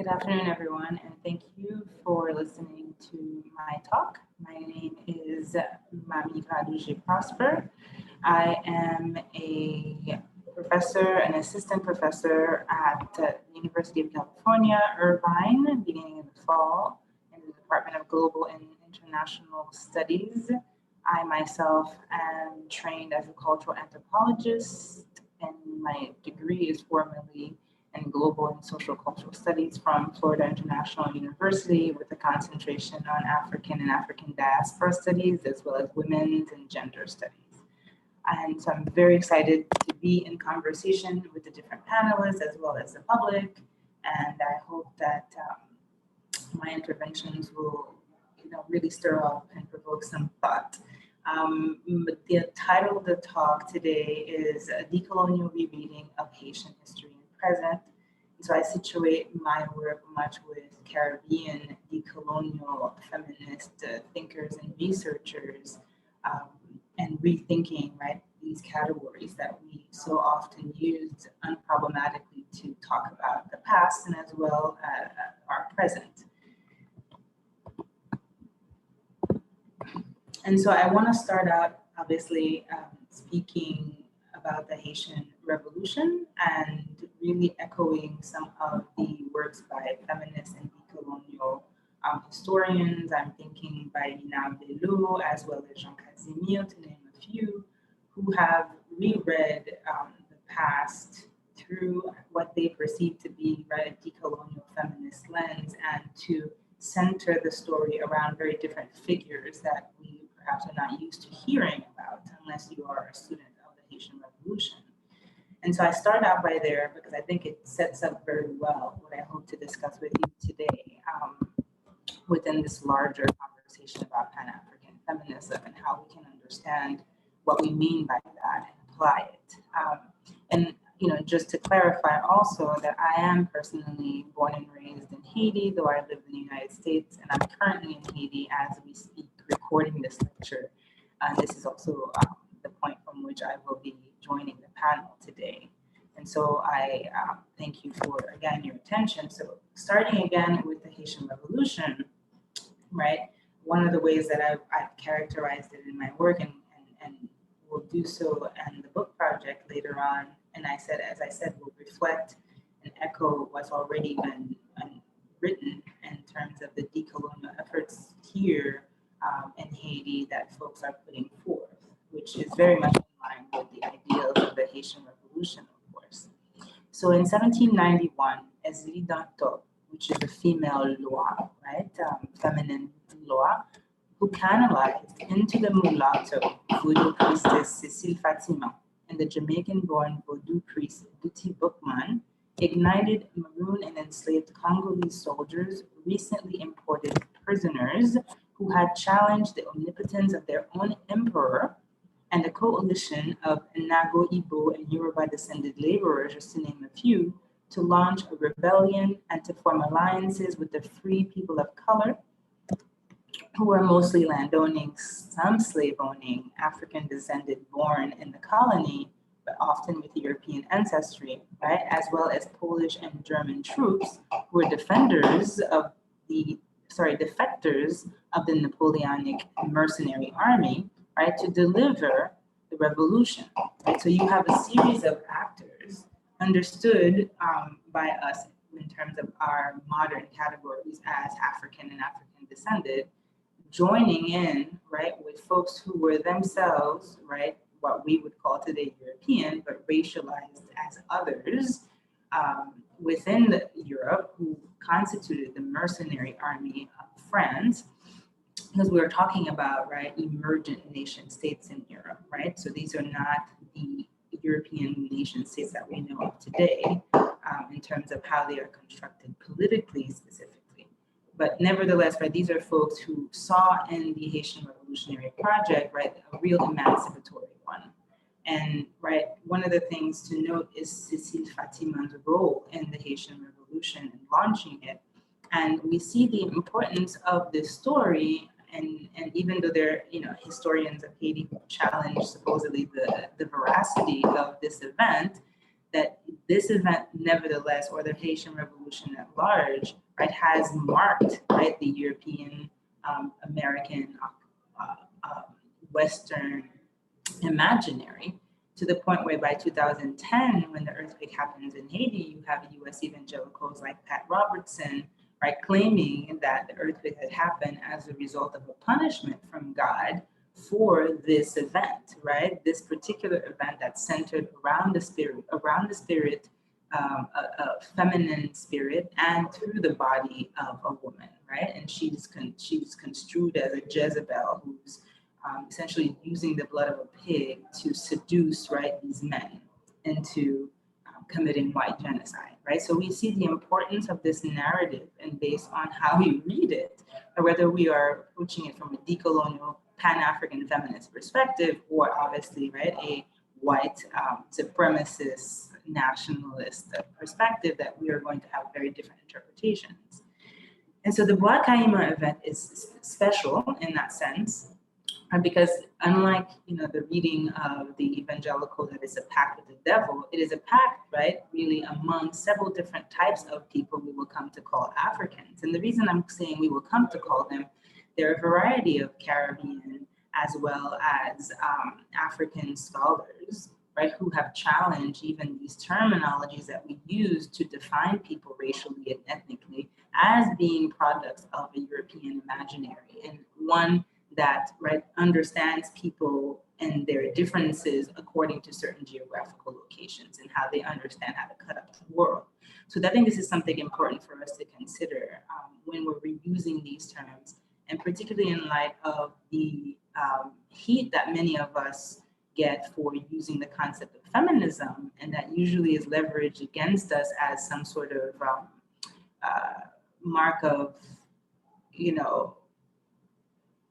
Good afternoon, everyone, and thank you for listening to my talk. My name is Mamyrah A. Douge-Prosper. I am a professor, an assistant professor at the University of California, Irvine, beginning in the fall, in the Department of Global and International Studies. I myself am trained as a cultural anthropologist, and my degree is formally in global and social cultural studies from Florida International University, with a concentration on African and African diaspora studies, as well as women's and gender studies. And so I'm very excited to be in conversation with the different panelists as well as the public. And I hope that my interventions will really stir up and provoke some thought. But the title of the talk today is De-colonial Rereading of Haitian History and Present. So I situate my work much with Caribbean decolonial feminist thinkers and researchers, and rethinking these categories that we so often use unproblematically to talk about the past and as well as our present. And so I want to start out, obviously, speaking about the Haitian Revolution and really echoing some of the works by feminist and decolonial historians. I'm thinking by Nina Bello as well as Jean Casimir, to name a few, who have reread the past through what they perceive to be a decolonial feminist lens, and to center the story around very different figures that we perhaps are not used to hearing about unless you are a student of the Haitian Revolution. And so I start out by there because I think it sets up very well what I hope to discuss with you today within this larger conversation about Pan African feminism and how we can understand what we mean by that and apply it. And just to clarify also that I am personally born and raised in Haiti, though I live in the United States, and I'm currently in Haiti as we speak, recording this lecture. This is also the point from which I will be joining the panel today. And so I thank you for, again, your attention. So starting again with the Haitian Revolution, one of the ways that I've characterized it in my work and will do so in the book project later on, and as I said, will reflect and echo what's already been written in terms of the decolonial efforts here in Haiti that folks are putting forth, which is very much in line with the ideals of the Haitian Revolution, of course. So in 1791, Ezri Danto, which is a female law, feminine law, who canalized into the mulatto Vodou priestess Cécile Fatima and the Jamaican-born Vodou priest Duty Bookman, ignited maroon and enslaved Congolese soldiers, recently imported prisoners who had challenged the omnipotence of their own emperor and a coalition of Nago, Igbo, and Yoruba-descended laborers, just to name a few, to launch a rebellion and to form alliances with the free people of color, who were mostly landowning, some slave-owning, African-descended born in the colony, but often with European ancestry, as well as Polish and German troops who were defectors of the Napoleonic mercenary army, to deliver the revolution. So you have a series of actors understood by us in terms of our modern categories as African and African descended, joining in, with folks who were themselves, what we would call today European, but racialized as others within Europe, who constituted the mercenary army of France, because we were talking about, emergent nation states in Europe, So these are not the European nation states that we know of today in terms of how they are constructed politically specifically. But nevertheless, these are folks who saw in the Haitian Revolutionary Project, a real emancipatory one. And one of the things to note is Cécile Fatima's role in the Haitian Revolution and launching it. And we see the importance of this story, and even though there are historians of Haiti who challenge supposedly the veracity of this event, that this event, nevertheless, or the Haitian Revolution at large, right, has marked, right, the European, American, Western imaginary, to the point where by 2010, when the earthquake happens in Haiti, you have U.S. evangelicals like Pat Robertson, right, claiming that the earthquake had happened as a result of a punishment from God for this event, right? This particular event that's centered around the spirit, a feminine spirit, and through the body of a woman, right? And she's construed as a Jezebel who's essentially using the blood of a pig to seduce, right, these men into committing white genocide, right? So we see the importance of this narrative, and based on how we read it, or whether we are approaching it from a decolonial, Pan-African feminist perspective, or obviously, right, a white supremacist nationalist perspective, that we are going to have very different interpretations. And so the Bois Caïma event is special in that sense, because unlike, the reading of the evangelical that is a pact with the devil, it is a pact, right, really among several different types of people we will come to call Africans. And the reason I'm saying we will come to call them, there are a variety of Caribbean as well as African scholars, right, who have challenged even these terminologies that we use to define people racially and ethnically as being products of a European imaginary, and one that, right, understands people and their differences according to certain geographical locations and how they understand how to cut up the world. So I think this is something important for us to consider when we're reusing these terms, and particularly in light of the heat that many of us get for using the concept of feminism, and that usually is leveraged against us as some sort of mark of,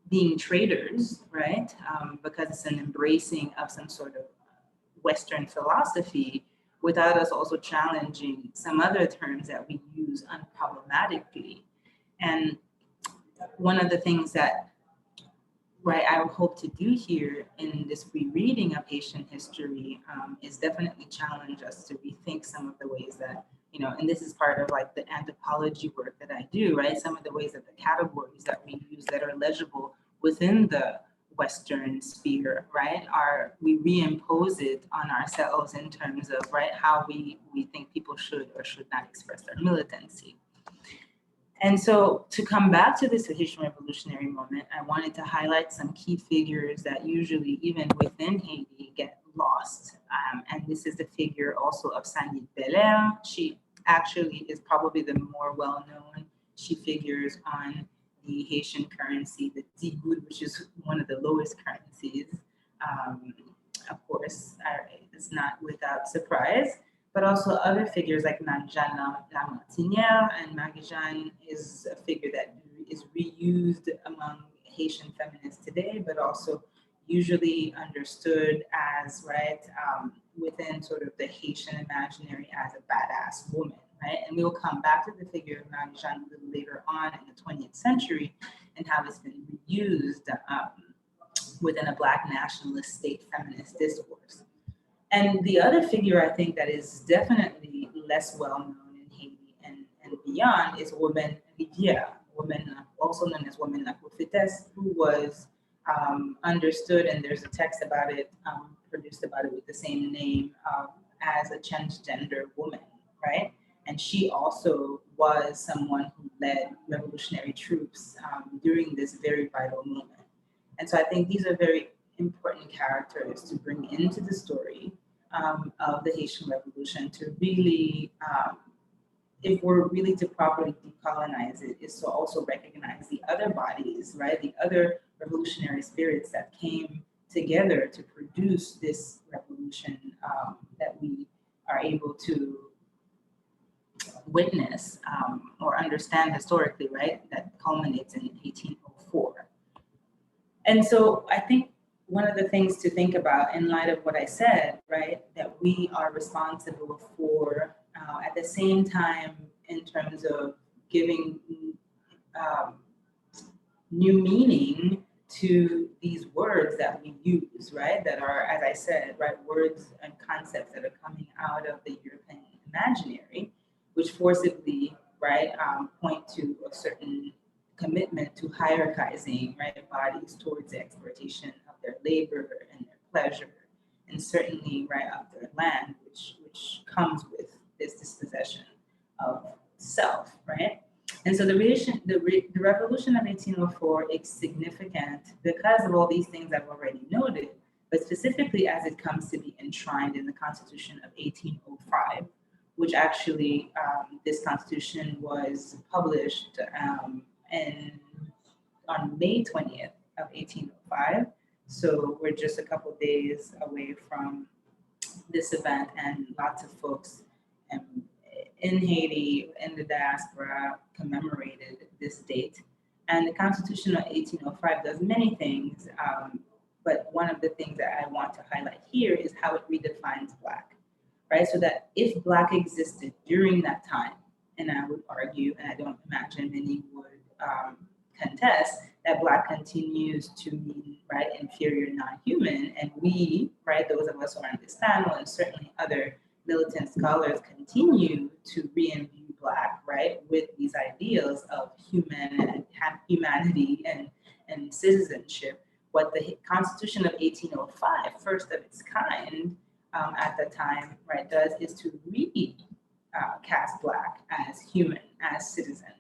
being traitors, right? Because it's an embracing of some sort of Western philosophy, without us also challenging some other terms that we use unproblematically. And one of the things that, right, I hope to do here in this rereading of Haitian history is definitely challenge us to rethink some of the ways that, and this is part of like the anthropology work that I do, right? Some of the ways that the categories that we use that are legible within the Western sphere, right, we reimpose it on ourselves in terms of, right, how we think people should or should not express their militancy. And so to come back to this Haitian revolutionary moment, I wanted to highlight some key figures that usually, even within Haiti, get lost. And this is the figure also of Sandy Belair. She actually is probably the more well-known. She figures on the Haitian currency, the Douge, which is one of the lowest currencies. Of course, it's not without surprise. But also other figures like Jeanne Lamartinière, and Marie-Jeanne is a figure that is reused among Haitian feminists today, but also usually understood as, right, within sort of the Haitian imaginary as a badass woman, right? And we will come back to the figure of Marie-Jeanne a little later on in the 20th century and how it's been reused within a Black nationalist state feminist discourse. And the other figure I think that is definitely less well known in Haiti and beyond is woman Rivière, woman also known as woman La Prophétesse, who was understood, and there's a text about it, produced about it with the same name, as a transgender woman, right? And she also was someone who led revolutionary troops during this very vital moment. And so I think these are very important characters to bring into the story of the Haitian Revolution, to really, if we're really to properly decolonize it, is to also recognize the other bodies, right? The other revolutionary spirits that came together to produce this revolution that we are able to witness or understand historically, right? That culminates in 1804. And so I think one of the things to think about in light of what I said, right, that we are responsible for at the same time in terms of giving new meaning to these words that we use, right? That are, as I said, right, words and concepts that are coming out of the European imaginary, which forcibly, right, point to a certain commitment to hierarchizing, right, bodies towards the exploitation of their labor and their pleasure, and certainly, right, of their land, which comes with this dispossession of self, right? And so the revolution of 1804 is significant because of all these things I've already noted, but specifically as it comes to be enshrined in the Constitution of 1805, which actually this Constitution was published on May 20th of 1805. So we're just a couple days away from this event, and lots of folks in Haiti, in the diaspora, commemorated this date. And the Constitution of 1805 does many things, but one of the things that I want to highlight here is how it redefines Black, right? So that if Black existed during that time, and I would argue, and I don't imagine many would contest, that Black continues to mean, right, inferior, non-human, and we, right, those of us who are on this panel, and certainly other militant scholars continue to re-imbue Black, right, with these ideals of humanity and citizenship. What the Constitution of 1805, first of its kind at the time, right, does is to recast Black as human, as citizen,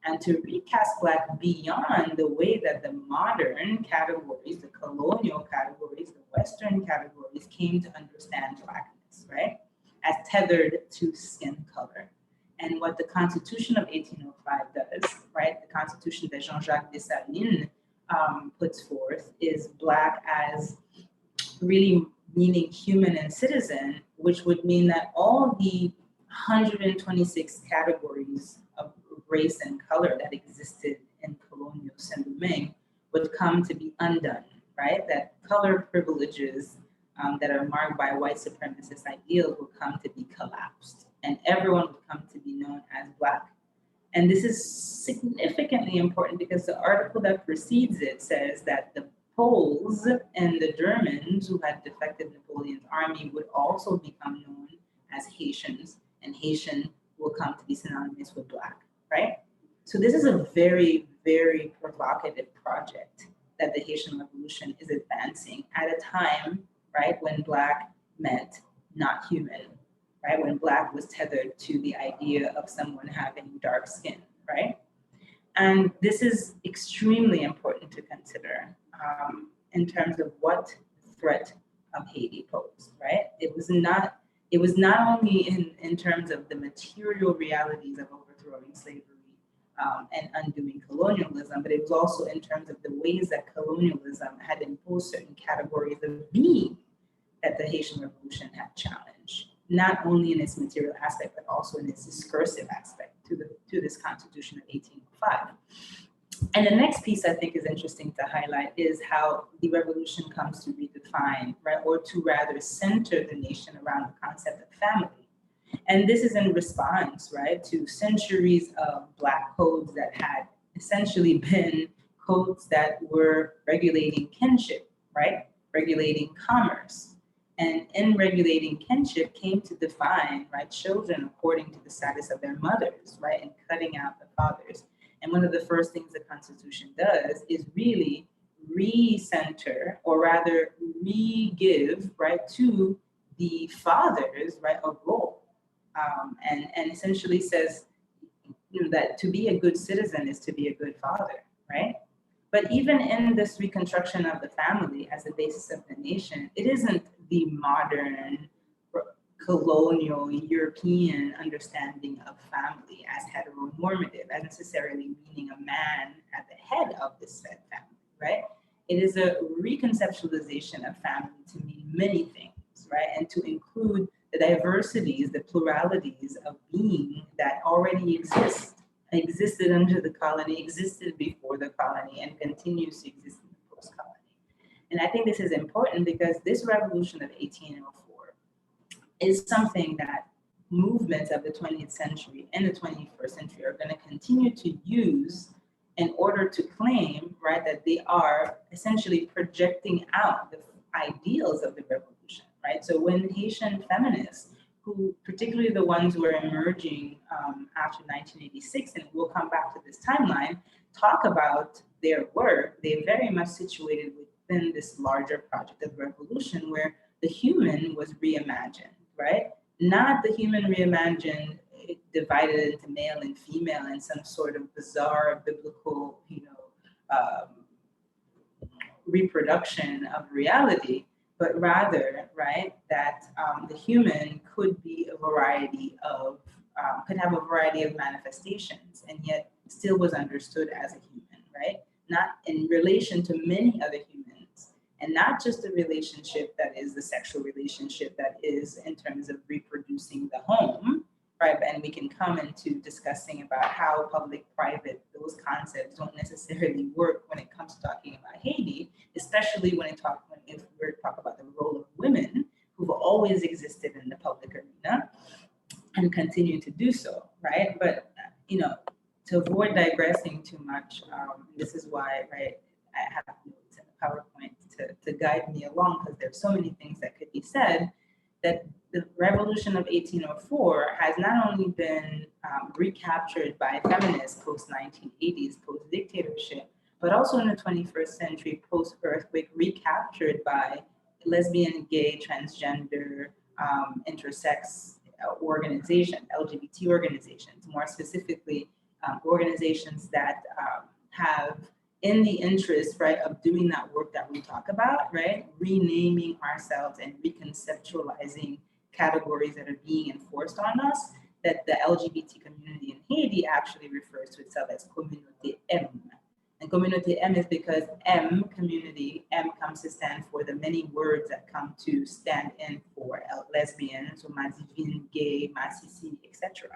and to recast Black beyond the way that the modern categories, the colonial categories, the Western categories came to understand Blackness, right? As tethered to skin color. And what the Constitution of 1805 does, right, the Constitution that Jean-Jacques Dessalines puts forth, is Black as really meaning human and citizen, which would mean that all the 126 categories of race and color that existed in colonial Saint-Domingue would come to be undone, right? That color privileges that are marked by white supremacist ideals will come to be collapsed, and everyone will come to be known as Black. And this is significantly important because the article that precedes it says that the Poles and the Germans who had defected Napoleon's army would also become known as Haitians, and Haitian will come to be synonymous with Black, right? So this is a very, very provocative project that the Haitian Revolution is advancing at a time, right, when Black meant not human, right? When Black was tethered to the idea of someone having dark skin, right? And this is extremely important to consider in terms of what threat of Haiti posed, right? It was not only in terms of the material realities of overthrowing slavery and undoing colonialism, but it was also in terms of the ways that colonialism had imposed certain categories of being that the Haitian Revolution had challenged, not only in its material aspect, but also in its discursive aspect to this Constitution of 1805. And the next piece I think is interesting to highlight is how the revolution comes to redefine, right, or to rather center the nation around the concept of family. And this is in response, right, to centuries of Black codes that had essentially been codes that were regulating kinship, right, regulating commerce. And in regulating kinship came to define, right, children according to the status of their mothers, right, and cutting out the fathers. And one of the first things the Constitution does is really recenter, or rather re-give, right, to the fathers, right, a role. And essentially says, you know, that to be a good citizen is to be a good father, right? But even in this reconstruction of the family as the basis of the nation, it isn't the modern colonial European understanding of family as heteronormative, as necessarily meaning a man at the head of this said family, right? It is a reconceptualization of family to mean many things, right? And to include the diversities, the pluralities of being that already existed under the colony, existed before the colony, and continues to exist in the post-colony. And I think this is important because this revolution of 1804 is something that movements of the 20th century and the 21st century are going to continue to use in order to claim, right, that they are essentially projecting out the ideals of the revolution, right? So when Haitian feminists, who particularly the ones who are emerging after 1986, and we'll come back to this timeline, talk about their work, they're very much situated within this larger project of revolution where the human was reimagined, right? Not the human reimagined divided into male and female in some sort of bizarre biblical, reproduction of reality, but rather, right, that the human could be a variety of, could have a variety of manifestations, and yet still was understood as a human, right? Not in relation to many other humans, and not just a relationship that is the sexual relationship that is in terms of reproducing the home, right? And we can come into discussing about how public-private, those concepts don't necessarily work when it comes to talking about Haiti, especially if we're talking about the role of women who've always existed in the public arena and continue to do so, right? But, to avoid digressing too much, this is why, right, I have notes in the PowerPoint to guide me along, because there's so many things that could be said, that the revolution of 1804 has not only been recaptured by feminists post-1980s, post-dictatorship, but also in the 21st century, post-earthquake, recaptured by lesbian, gay, transgender, intersex organizations, LGBT organizations, more specifically, organizations that have in the interest, right, of doing that work that we talk about, right, renaming ourselves and reconceptualizing categories that are being enforced on us, that the LGBT community in Haiti actually refers to itself as Communauté M. And Communauté M is because M, community, M comes to stand for the many words that come to stand in for lesbian, so Mazivin, gay, Masisi, etc.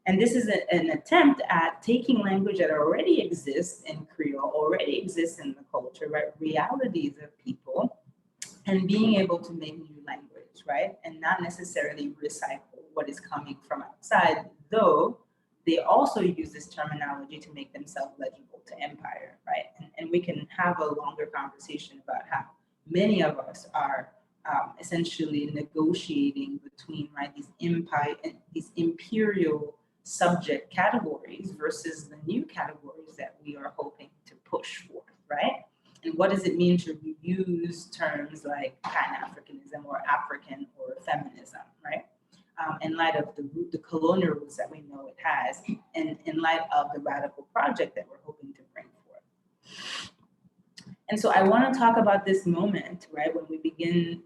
And this is an attempt at taking language that already exists in Creole, already exists in the culture, right? Realities of people, and being able to make new language, right? And not necessarily recycle what is coming from outside, though they also use this terminology to make themselves legible to empire, right? And we can have a longer conversation about how many of us are essentially negotiating between, right, these imperial subject categories versus the new categories that we are hoping to push forth, right? And what does it mean to use terms like Pan Africanism or African or feminism, right? In light of the colonial roots that we know it has, and in light of the radical project that we're hoping to bring forth. And so I want to talk about this moment, right, when we begin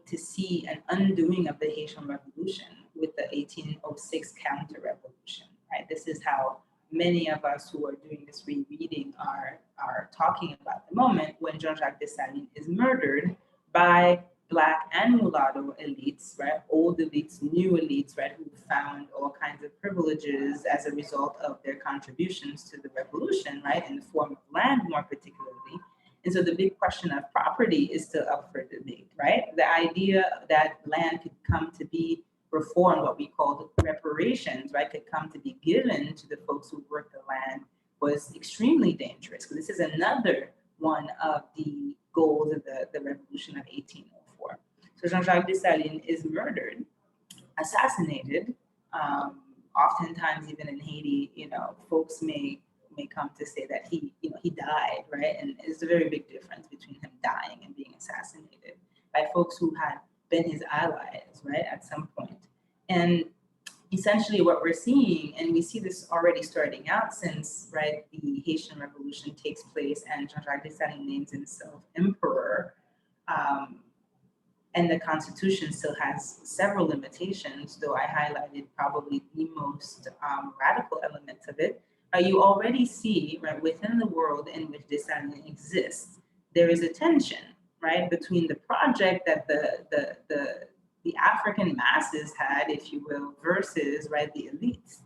to see an undoing of the Haitian Revolution with the 1806 counter-revolution, right? This is how many of us who are doing this rereading are talking about the moment when Jean-Jacques Dessalines is murdered by Black and mulatto elites, right? Old elites, new elites, right? Who found all kinds of privileges as a result of their contributions to the revolution, right? In the form of land, more particularly. And so the big question of property is still up for debate, right? The idea that land could come to be reformed, what we call reparations, right, could come to be given to the folks who worked the land was extremely dangerous. Because this is another one of the goals of the revolution of 1804. So Jean-Jacques Dessalines is murdered, assassinated. Oftentimes, even in Haiti, folks may come to say that he died, right? And it's a very big difference between him dying and being assassinated by folks who had been his allies, right, at some point. And essentially what we're seeing, and we see this already starting out since, right, the Haitian Revolution takes place and Jean-Jacques Dessalines names himself emperor, and the Constitution still has several limitations, though I highlighted probably the most radical elements of it. You already see, right, within the world in which Dessalines exists, there is a tension, right, between the project that the African masses had, if you will, versus, right, the elites.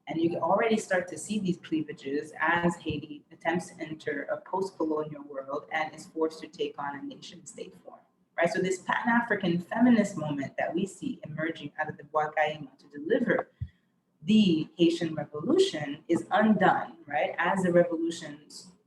And you can already start to see these cleavages as Haiti attempts to enter a post-colonial world and is forced to take on a nation-state form, right? So this Pan-African feminist moment that we see emerging out of the Bois Caïman to deliver the Haitian Revolution is undone, right? As the revolution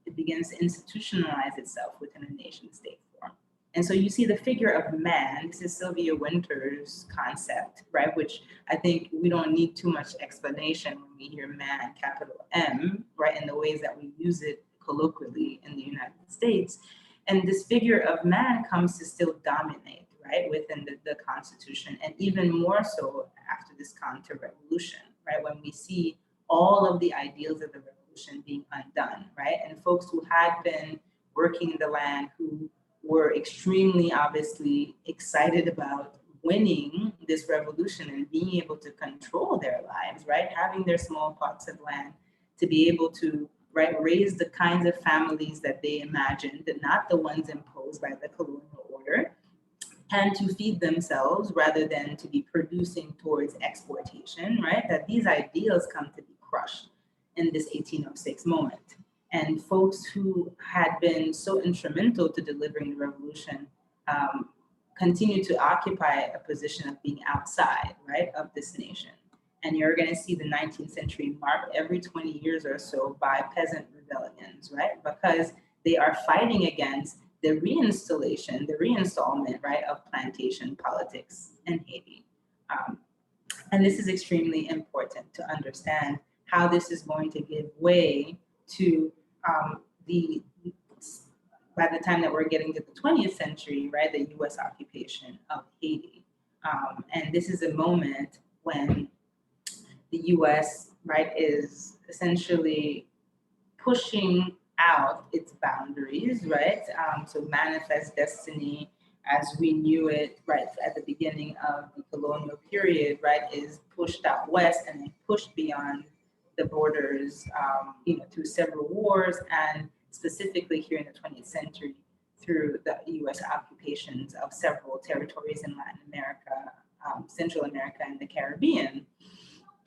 it begins to institutionalize itself within a nation state form. And so you see the figure of man, this is Sylvia Wynter's concept, right? Which I think we don't need too much explanation when we hear man, capital M, right? In the ways that we use it colloquially in the United States. And this figure of man comes to still dominate, right, within the Constitution, and even more so after this counter-revolution, right, when we see all of the ideals of the revolution being undone, right, and folks who had been working in the land, who were extremely obviously excited about winning this revolution and being able to control their lives, right, having their small plots of land to be able to, right, raise the kinds of families that they imagined, not the ones imposed by the colonial order, and to feed themselves rather than to be producing towards exportation, right? That these ideals come to be crushed in this 1806 moment. And folks who had been so instrumental to delivering the revolution continue to occupy a position of being outside, right, of this nation. And you're going to see the 19th century marked every 20 years or so by peasant rebellions, right? Because they are fighting against the reinstallation, the reinstallment, right, of plantation politics in Haiti. And this is extremely important to understand how this is going to give way to by the time that we're getting to the 20th century, right, the US occupation of Haiti. And this is a moment when the US, right, is essentially pushing out its boundaries, right? So manifest destiny as we knew it, right, at the beginning of the colonial period, right, is pushed out west and then pushed beyond the borders, through several wars, and specifically here in the 20th century through the US occupations of several territories in Latin America, Central America, and the Caribbean.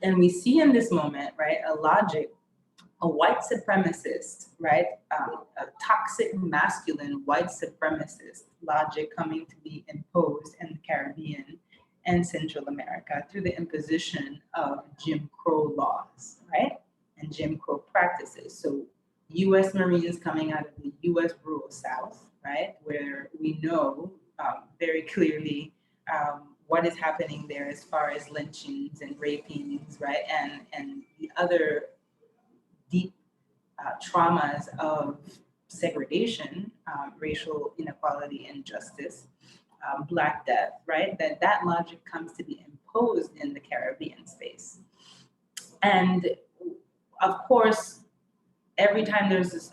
And we see in this moment, right, a logic, a white supremacist, right, a toxic masculine white supremacist logic coming to be imposed in the Caribbean and Central America through the imposition of Jim Crow laws, right, and Jim Crow practices. So US Marines coming out of the US rural South, right, where we know very clearly what is happening there as far as lynchings and rapings, right, and the other deep traumas of segregation, racial inequality and justice, Black death, right, that logic comes to be imposed in the Caribbean space. And of course, every time there's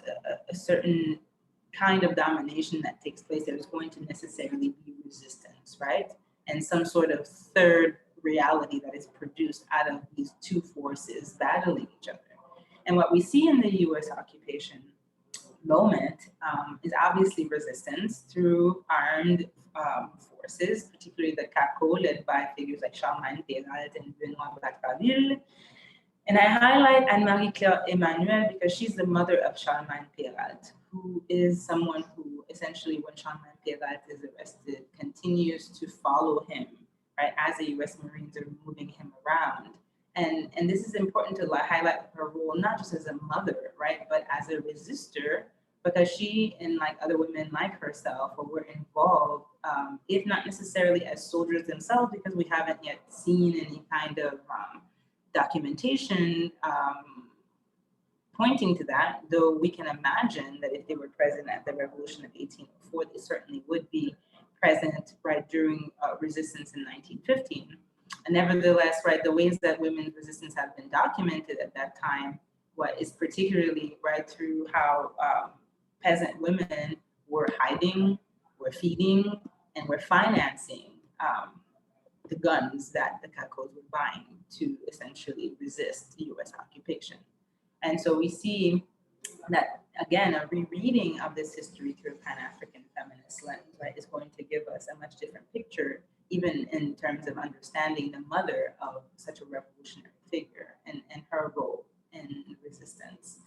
a certain kind of domination that takes place, there's going to necessarily be resistance, right? And some sort of third reality that is produced out of these two forces battling each other. And what we see in the US occupation moment is obviously resistance through armed forces, particularly the CACO, led by figures like Charlemagne Péralte and Benoît Blattaville. And I highlight Anne-Marie-Claire Emmanuel because she's the mother of Charlemagne Péralte, who is someone who essentially, when Charlemagne Péralte is arrested, continues to follow him, right, as the US Marines are moving him around. And this is important to highlight her role, not just as a mother, right, but as a resistor, because she and like other women like herself were involved, if not necessarily as soldiers themselves, because we haven't yet seen any kind of documentation pointing to that, though we can imagine that if they were present at the Revolution of 1804, they certainly would be present, right, during resistance in 1915. And nevertheless, right, the ways that women's resistance have been documented at that time, what is particularly, right, through how peasant women were hiding, were feeding, and were financing the guns that the CACOs were buying to essentially resist US occupation. And so we see that, again, a rereading of this history through a Pan-African feminist lens, right, is going to give us a much different picture, even in terms of understanding the mother of such a revolutionary figure and her role in resistance.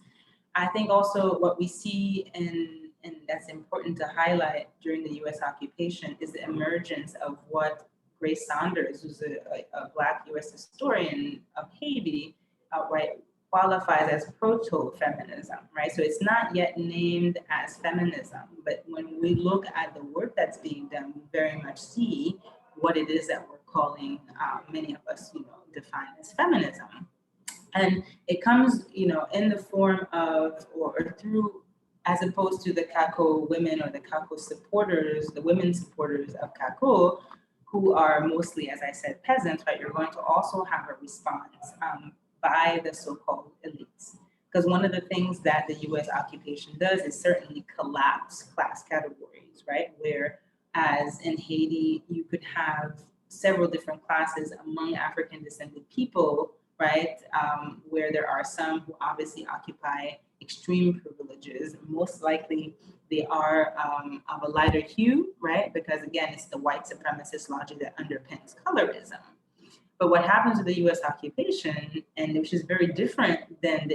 I think also what we see, and that's important to highlight during the US occupation, is the emergence of what Grace Saunders, who's a Black US historian of Haiti, right, qualifies as proto-feminism, right? So it's not yet named as feminism, but when we look at the work that's being done, we very much see what it is that we're calling, many of us, define as feminism. And it comes, in the form of, or through, as opposed to the Kako women or the Kako supporters, the women supporters of Kako, who are mostly, as I said, peasants, right? You're going to also have a response by the so-called elites. Because one of the things that the US occupation does is certainly collapse class categories, right? Whereas in Haiti, you could have several different classes among African descended people, right? Where there are some who obviously occupy extreme privileges. Most likely they are of a lighter hue, right? Because again, it's the white supremacist logic that underpins colorism. But what happens with the US occupation, and which is very different than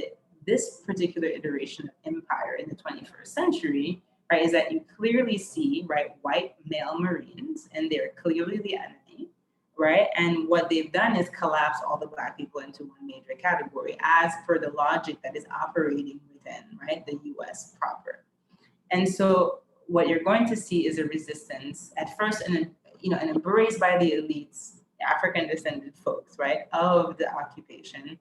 this particular iteration of empire in the 21st century, right, is that you clearly see, right, white male Marines, and they're clearly the enemy, right? And what they've done is collapse all the Black people into one major category as per the logic that is operating within, right, the US proper. And so what you're going to see is a resistance at first, and an embrace by the elites, African descended folks, right, of the occupation,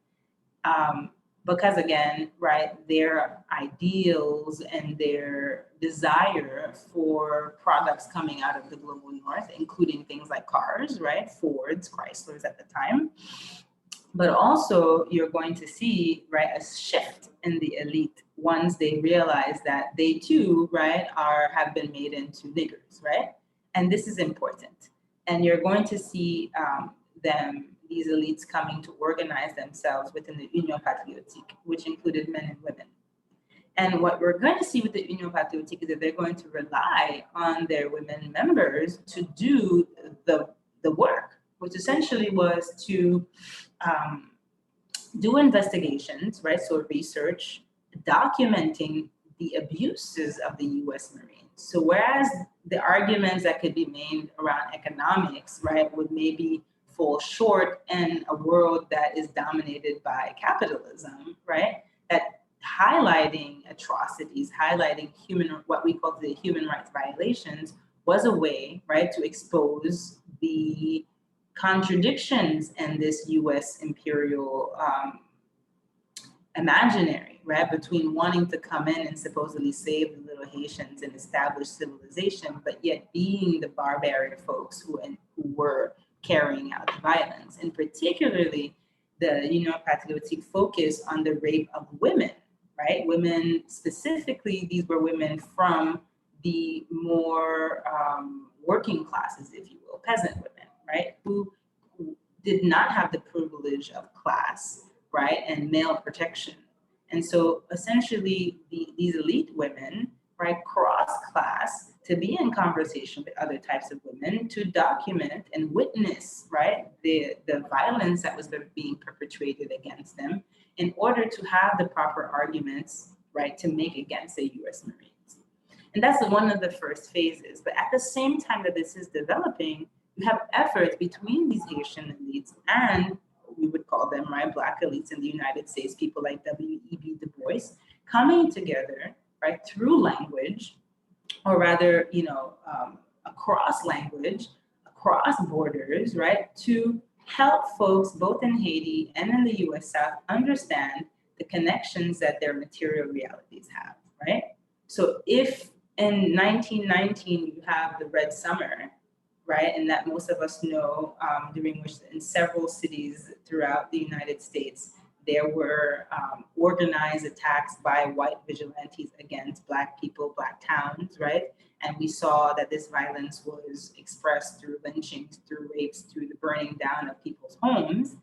because again, right, their ideals and their desire for products coming out of the global north, including things like cars, right, Fords, Chryslers at the time. But also you're going to see, right, a shift in the elite once they realize that they too, right, have been made into niggers, right? And this is important. And you're going to see these elites coming to organize themselves within the Union Patriotique, which included men and women. And what we're going to see with the Union Patriotique is that they're going to rely on their women members to do the work, which essentially was to do investigations, right? So research, documenting the abuses of the US Marines. So whereas the arguments that could be made around economics, right, would maybe fall short in a world that is dominated by capitalism, right, that highlighting atrocities, highlighting what we call the human rights violations was a way, right, to expose the contradictions in this US imperial imaginary, right, between wanting to come in and supposedly save the little Haitians and establish civilization, but yet being the barbaric folks who were carrying out the violence. And particularly the Union Patriotique focus on the rape of women, right? Women, specifically, these were women from the more working classes, if you will, peasant women, right? Who did not have the privilege of class, right, and male protection. And so essentially these elite women, right, cross-class to be in conversation with other types of women to document and witness, right, the violence that was being perpetrated against them in order to have the proper arguments, right, to make against the US Marines. And that's one of the first phases. But at the same time that this is developing, you have efforts between these Haitian elites and we would call them, right, Black elites in the United States, people like W.E.B. Du Bois, coming together, right, through language, or rather, across language, across borders, right, to help folks both in Haiti and in the US South understand the connections that their material realities have, right? So if in 1919 you have the Red Summer, right, and that most of us know, during which in several cities throughout the United States, there were organized attacks by white vigilantes against Black people, Black towns, right? And we saw that this violence was expressed through lynchings, through rapes, through the burning down of people's homes,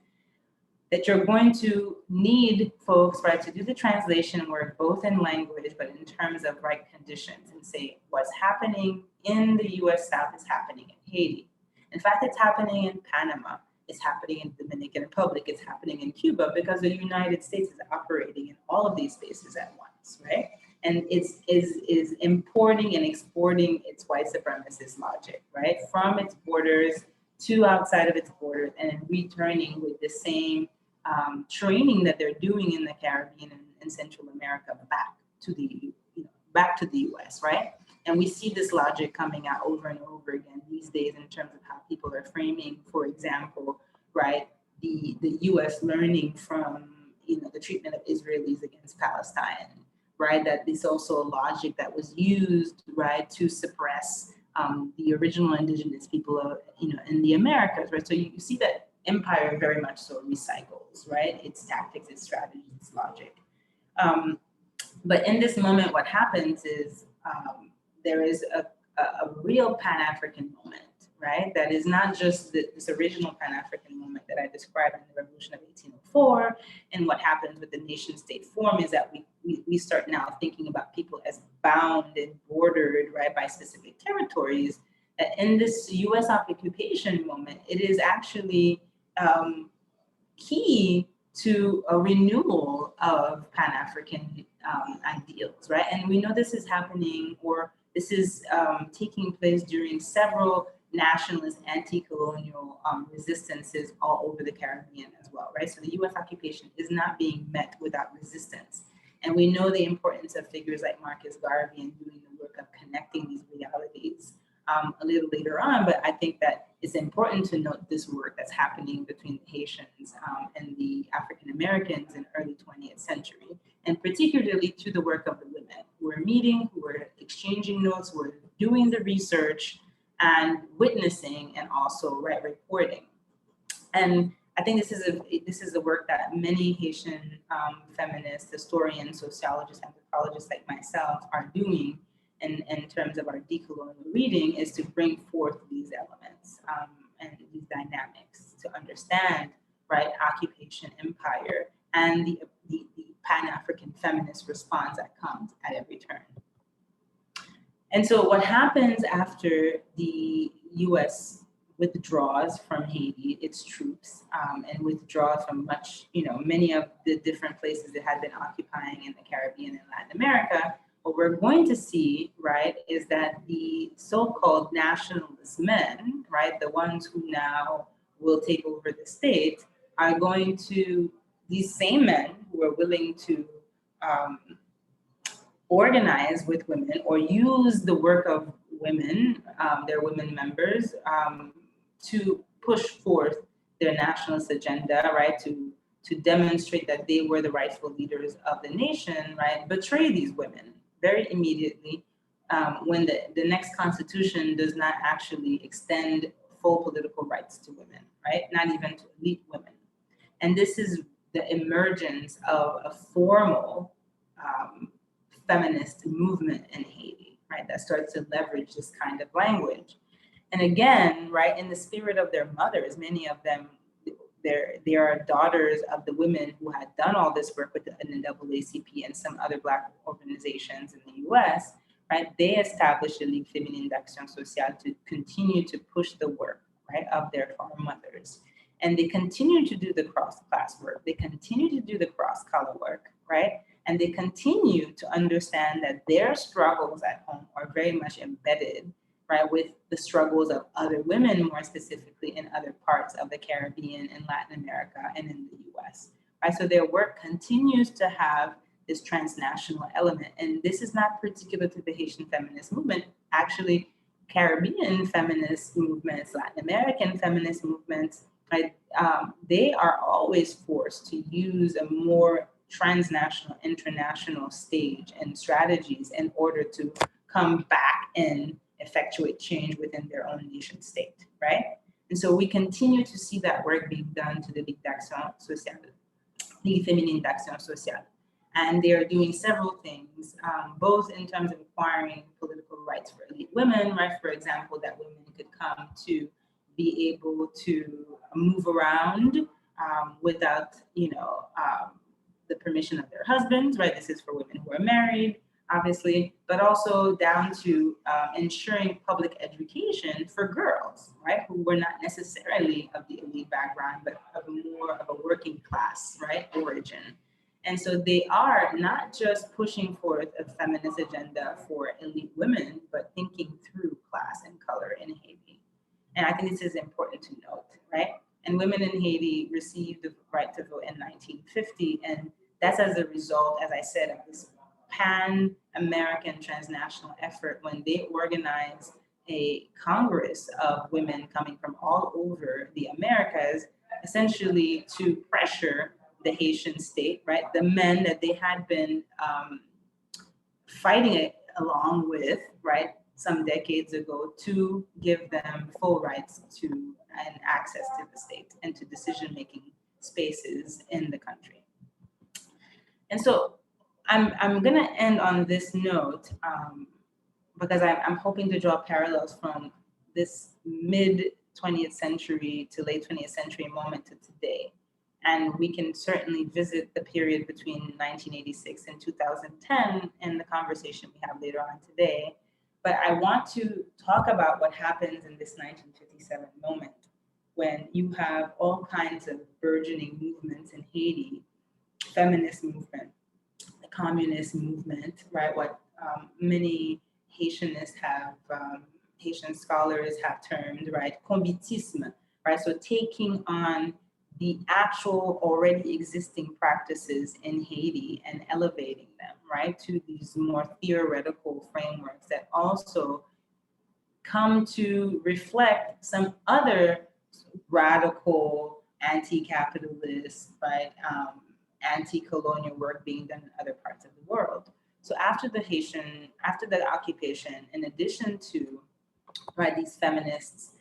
that you're going to need folks, right, to do the translation work, both in language, but in terms of right conditions, and say what's happening in the US South is happening in Haiti. In fact, it's happening in Panama, it's happening in the Dominican Republic, it's happening in Cuba, because the United States is operating in all of these spaces at once, right? And it's importing and exporting its white supremacist logic, right, from its borders to outside of its borders and returning with the same training that they're doing in the Caribbean and Central America back to the back to the US, right? And we see this logic coming out over and over again these days in terms of how people are framing, for example, right, the US learning from the treatment of Israelis against Palestine, right? That is also a logic that was used, right, to suppress the original indigenous people of, in the Americas, right? So you see that empire very much so recycles, right? Its tactics, its strategies, its logic. But in this moment, what happens is there is a real Pan-African moment, right? That is not just this original Pan-African moment that I described in the Revolution of 1804. And what happens with the nation state form is that we start now thinking about people as bound and bordered, right, by specific territories. In this US occupation moment, it is actually key to a renewal of Pan-African ideals, right? And we know this is happening, or this is taking place during several nationalist, anti-colonial resistances all over the Caribbean as well, right? So the US occupation is not being met without resistance. And we know the importance of figures like Marcus Garvey in doing the work of connecting these realities a little later on, but I think that it's important to note this work that's happening between the Haitians and the African Americans in early 20th century, and particularly to the work of the women who are meeting, who are exchanging notes, who are doing the research and witnessing, and also reporting. And I think this is the work that many Haitian feminists, historians, sociologists, anthropologists like myself are doing in terms of our decolonial reading, is to bring forth these elements and these dynamics to understand, right, occupation, empire, and the Pan-African feminist response that comes at every turn. And so what happens after the US withdraws from Haiti, its troops, and withdraws from many of the different places it had been occupying in the Caribbean and Latin America, what we're going to see, right, is that the so-called nationalist men, right, the ones who now will take over the state, are going to, these same men who are willing to organize with women or use the work of women, their women members, to push forth their nationalist agenda, right, to demonstrate that they were the rightful leaders of the nation, right, betray these women very immediately when the next constitution does not actually extend full political rights to women, right, not even to elite women. And this is the emergence of a formal feminist movement in Haiti, right, that starts to leverage this kind of language. And again, right, in the spirit of their mothers, many of them, they are daughters of the women who had done all this work with the NAACP and some other Black organizations in the US, right? They established the Ligue Féminine d'Action Sociale to continue to push the work, right, of their foremothers. And they continue to do the cross-class work. They continue to do the cross-color work, right? And they continue to understand that their struggles at home are very much embedded, right, with the struggles of other women, more specifically in other parts of the Caribbean and Latin America and in the US, right? So their work continues to have this transnational element. And this is not particular to the Haitian feminist movement. Actually, Caribbean feminist movements, Latin American feminist movements, right, they are always forced to use a more transnational, international stage and strategies in order to come back and effectuate change within their own nation state, right? And so we continue to see that work being done to the Ligue d'Action Sociale, Ligue Féminine d'Action Sociale. And they are doing several things, both in terms of acquiring political rights for elite women, right? For example, that women could come to be able to move around without, the permission of their husbands, right? This is for women who are married, obviously, but also down to ensuring public education for girls, right? Who were not necessarily of the elite background, but of more of a working class, right, origin. And so they are not just pushing forth a feminist agenda for elite women, but thinking through class and color in Haiti. And I think this is important to note, right? And women in Haiti received the right to vote in 1950. And that's as a result, as I said, of this Pan-American transnational effort when they organized a Congress of women coming from all over the Americas, essentially to pressure the Haitian state, right? The men that they had been fighting it along with, right, some decades ago, to give them full rights to and access to the state and to decision-making spaces in the country. And so I'm gonna end on this note because I'm hoping to draw parallels from this mid 20th century to late 20th century moment to today. And we can certainly visit the period between 1986 and 2010 in the conversation we have later on today. But I want to talk about what happens in this 1957 moment when you have all kinds of burgeoning movements in Haiti, feminist movement, the communist movement, right? What many Haitianists have, Haitian scholars have termed, right, combitisme, right? So taking on the actual already existing practices in Haiti and elevating them, right, to these more theoretical frameworks that also come to reflect some other radical anti-capitalist, right, anti-colonial work being done in other parts of the world. So after the occupation, in addition to, right, these feminists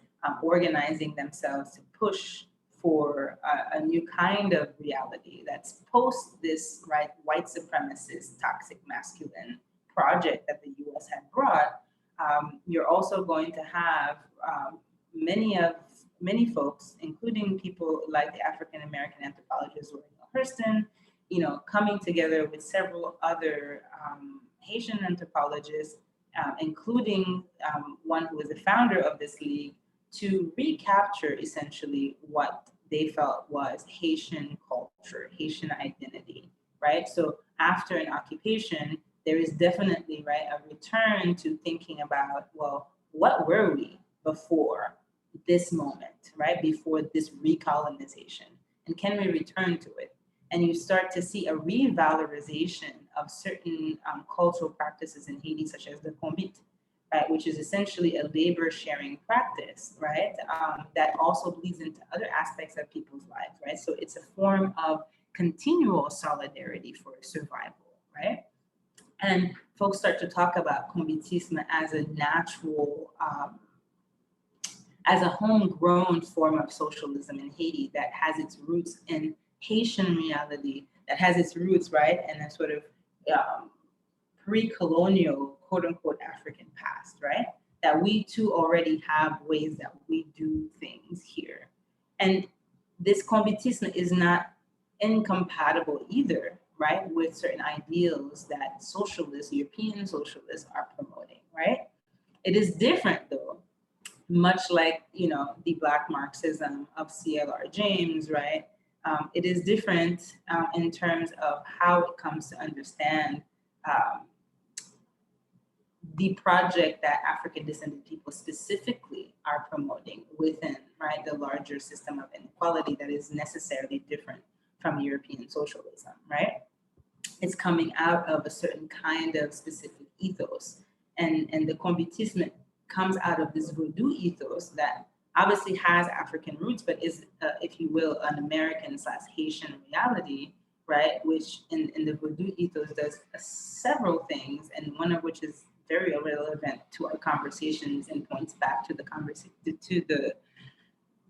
organizing themselves to push for a new kind of reality that's post this, right, white supremacist toxic masculine project that the US had brought, you're also going to have many folks, including people like the African American anthropologist Hurston, you know, coming together with several other Haitian anthropologists, including one who was the founder of this league, to recapture essentially what they felt was Haitian culture, Haitian identity, right? So after an occupation, there is definitely, right, a return to thinking about, well, what were we before this moment, right? Before this recolonization, and can we return to it? And you start to see a revalorization of certain cultural practices in Haiti, such as the combit, right, which is essentially a labor sharing practice, right, that also bleeds into other aspects of people's lives, right? So it's a form of continual solidarity for survival, right? And folks start to talk about combitisme as a natural, as a homegrown form of socialism in Haiti that has its roots in Haitian reality, that has its roots, right, in a sort of pre-colonial, quote unquote, African past, right? That we too already have ways that we do things here. And this combitisme is not incompatible either, right, with certain ideals that socialists, European socialists are promoting, right? It is different though, much like, you know, the Black Marxism of C.L.R. James, right? It is different in terms of how it comes to understand the project that African descended people specifically are promoting within, right, the larger system of inequality that is necessarily different from European socialism, right? It's coming out of a certain kind of specific ethos. And the combitisme comes out of this Vodou ethos that obviously has African roots, but is, if you will, an American/Haitian reality, right? Which in the Vodou ethos does several things, and one of which is very relevant to our conversations and points back to the conversation, to the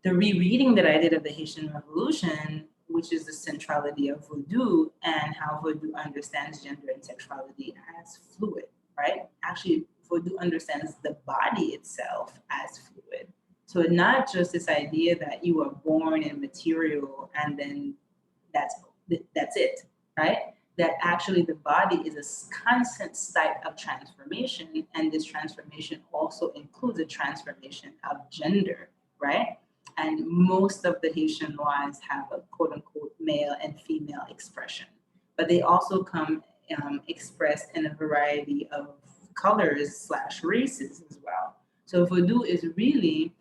rereading that I did of the Haitian Revolution, which is the centrality of Vodou and how Vodou understands gender and sexuality as fluid, right? Actually, Vodou understands the body itself as fluid. So not just this idea that you are born in material and then that's it, right? That actually the body is a constant state of transformation, and this transformation also includes a transformation of gender, right? And most of the Haitian wives have a quote unquote male and female expression, but they also come expressed in a variety of colors/races as well. So Vodou is really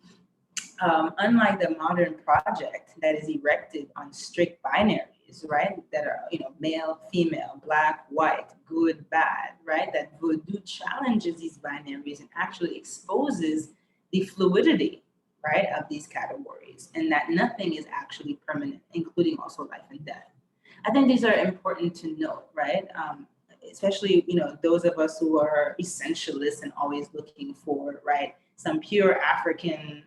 unlike the modern project that is erected on strict binaries, right, that are, male, female, black, white, good, bad, right, that Vodou challenges these binaries and actually exposes the fluidity, right, of these categories, and that nothing is actually permanent, including also life and death. I think these are important to note, right? Especially, those of us who are essentialists and always looking for, right, some pure African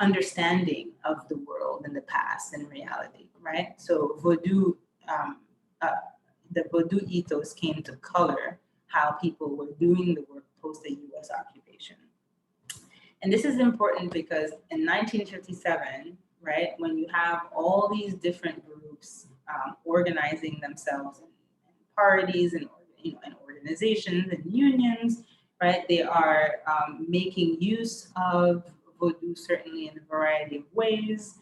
understanding of the world and the past and reality, right? So Vodou, the Vodou ethos came to color how people were doing the work post the US occupation. And this is important because in 1957, right, when you have all these different groups organizing themselves in parties and, and organizations and unions, right, they are making use of Vodou certainly in a variety of ways,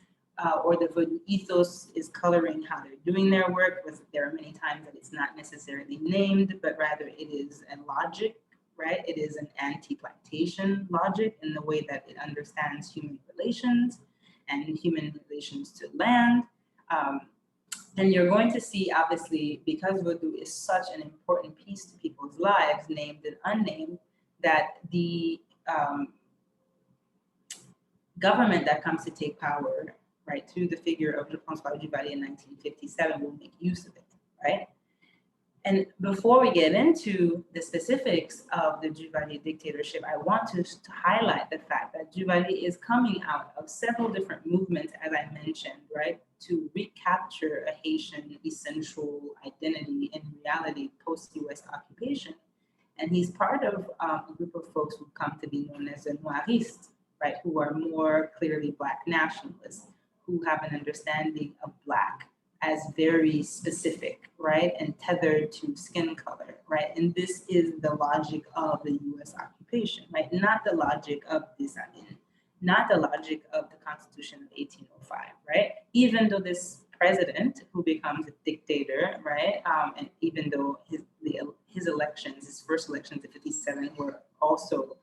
or the Vodou ethos is coloring how they're doing their work. There are many times that it's not necessarily named, but rather it is a logic, right? It is an anti-plantation logic in the way that it understands human relations and human relations to land. And you're going to see, obviously, because Vodou is such an important piece to people's lives, named and unnamed, that the government that comes to take power, right, through the figure of François Duvalier in 1957 will make use of it, right? And before we get into the specifics of the Duvalier dictatorship, I want to highlight the fact that Duvalier is coming out of several different movements, as I mentioned, right, to recapture a Haitian essential identity and reality post-US occupation. And he's part of a group of folks who come to be known as the Noiristes, right, who are more clearly Black nationalists, who have an understanding of Black as very specific, right, and tethered to skin color, right? And this is the logic of the US occupation, right? Not the logic of Desailly, not the logic of the Constitution of 1805, right? Even though this president who becomes a dictator, right, and even though his elections, his first elections in 57 were also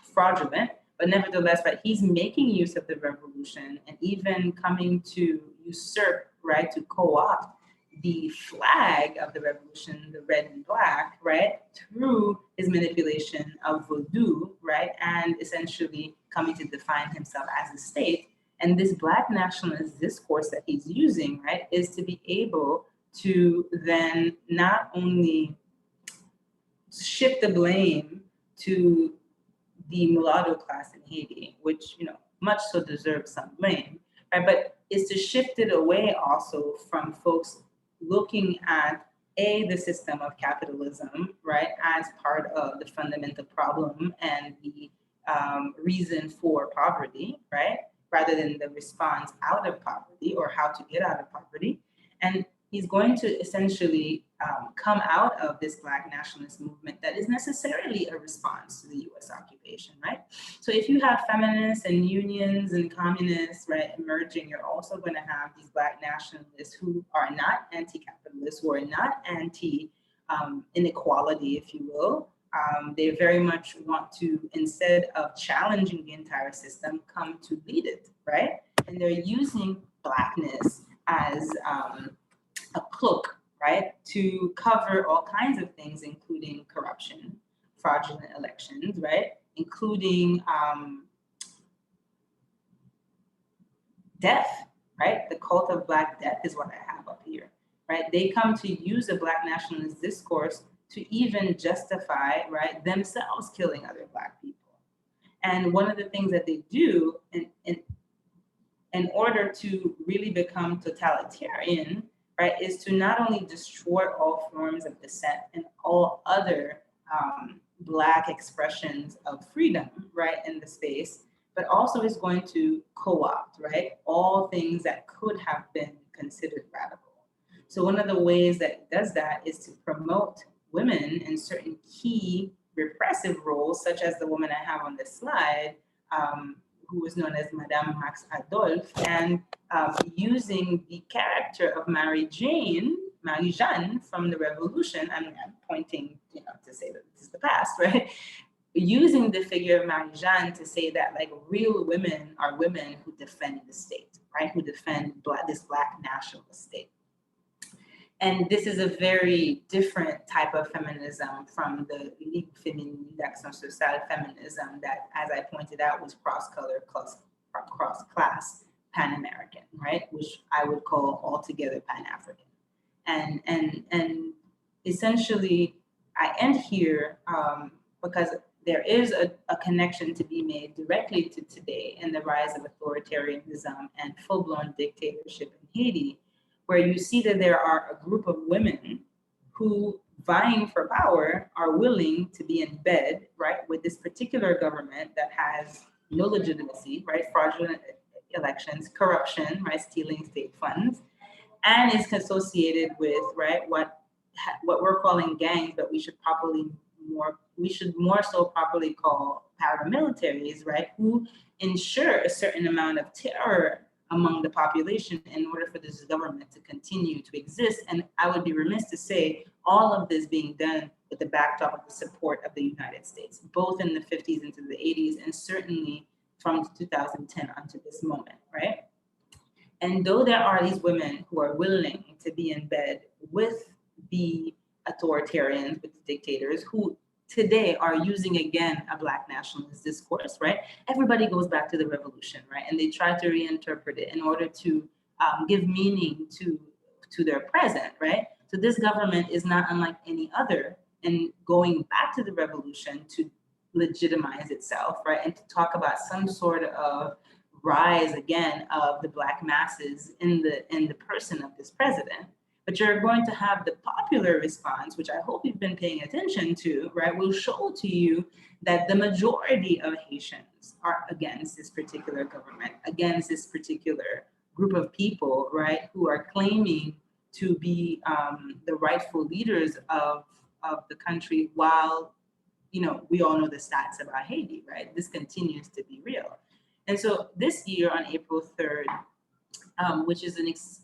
fraudulent, but nevertheless, right, he's making use of the revolution and even coming to usurp, right, to co-opt the flag of the revolution, the red and black, right, through his manipulation of Vodou, right, and essentially coming to define himself as a state. And this Black nationalist discourse that he's using, right, is to be able to then not only shift the blame to the mulatto class in Haiti, which, much so deserves some blame, right? But is to shift it away also from folks looking at the system of capitalism, right, as part of the fundamental problem and the reason for poverty, right, rather than the response out of poverty or how to get out of poverty. And he's going to essentially come out of this Black nationalist movement that is necessarily a response to the US occupation, right? So if you have feminists and unions and communists, right, emerging, you're also going to have these Black nationalists who are not anti-capitalist, who are not anti-inequality, if you will. They very much want to, instead of challenging the entire system, come to lead it, right? And they're using Blackness as a cloak, right, to cover all kinds of things, including corruption, fraudulent elections, right, including death, right? The cult of Black death is what I have up here, right? They come to use a Black nationalist discourse to even justify, right, themselves killing other Black people. And one of the things that they do in order to really become totalitarian, right, is to not only destroy all forms of dissent and all other Black expressions of freedom, right, in the space, but also is going to co-opt, right, all things that could have been considered radical. So one of the ways that it does that is to promote women in certain key repressive roles, such as the woman I have on this slide, who was known as Madame Max Adolphe, and using the character of Marie-Jeanne from the Revolution. I'm pointing, to say that this is the past, right? using the figure of Marie-Jeanne to say that like real women are women who defend the state, right? Who defend this Black nationalist state. And this is a very different type of feminism from the Ligue Féminine d'Action Sociale feminism that, as I pointed out, was cross-color, cross-class, Pan-American, right? Which I would call altogether Pan-African. And essentially, I end here because there is a connection to be made directly to today and the rise of authoritarianism and full-blown dictatorship in Haiti, where you see that there are a group of women who, vying for power, are willing to be in bed, right, with this particular government that has no legitimacy, right, fraudulent elections, corruption, right, stealing state funds, and is associated with, right, what we're calling gangs, but we should more so properly call paramilitaries, right, who ensure a certain amount of terror among the population in order for this government to continue to exist. And I would be remiss to say all of this being done with the backdrop of the support of the United States, both in the 50s into the 80s, and certainly from 2010 onto this moment, right? And though there are these women who are willing to be in bed with the authoritarians, with the dictators, who today are using again a Black nationalist discourse, right? Everybody goes back to the revolution, right? And they try to reinterpret it in order to give meaning to their present, right? So this government is not unlike any other, and going back to the revolution to legitimize itself, right? And to talk about some sort of rise again of the Black masses in the person of this president. But you're going to have the popular response, which I hope you've been paying attention to, right, will show to you that the majority of Haitians are against this particular government, against this particular group of people, right, who are claiming to be the rightful leaders of the country, while, you know, we all know the stats about Haiti, right? This continues to be real. And so this year on April 3rd, which is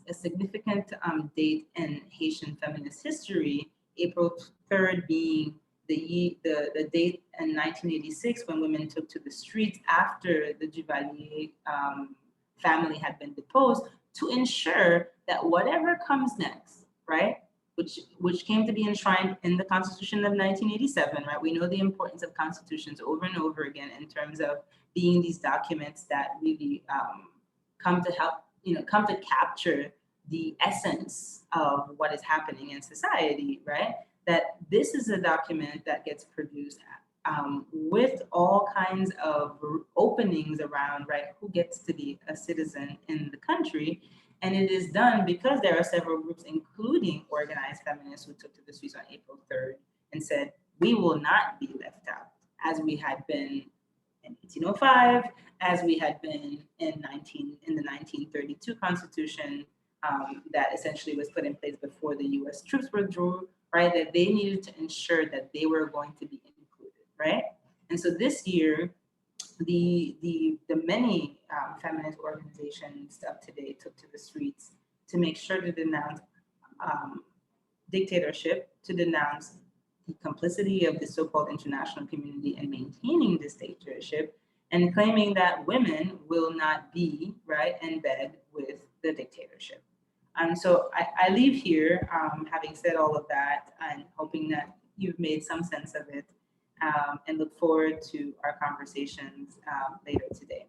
a significant date in Haitian feminist history, April 3rd being the date in 1986 when women took to the streets after the Duvalier family had been deposed to ensure that whatever comes next, right, which came to be enshrined in the Constitution of 1987, right? We know the importance of constitutions over and over again in terms of being these documents that really come to capture the essence of what is happening in society, right? That this is a document that gets produced with all kinds of openings around, right, who gets to be a citizen in the country. And it is done because there are several groups, including organized feminists, who took to the streets on April 3rd and said, we will not be left out, as we had been in 1805, as we had been in the 1932 Constitution that essentially was put in place before the US troops withdrew, right? That they needed to ensure that they were going to be included, right? And so this year, the many feminist organizations of today took to the streets to make sure to denounce dictatorship, to denounce the complicity of the so-called international community in maintaining this dictatorship, and claiming that women will not be, right, in bed with the dictatorship. So I leave here having said all of that and hoping that you've made some sense of it, and look forward to our conversations later today.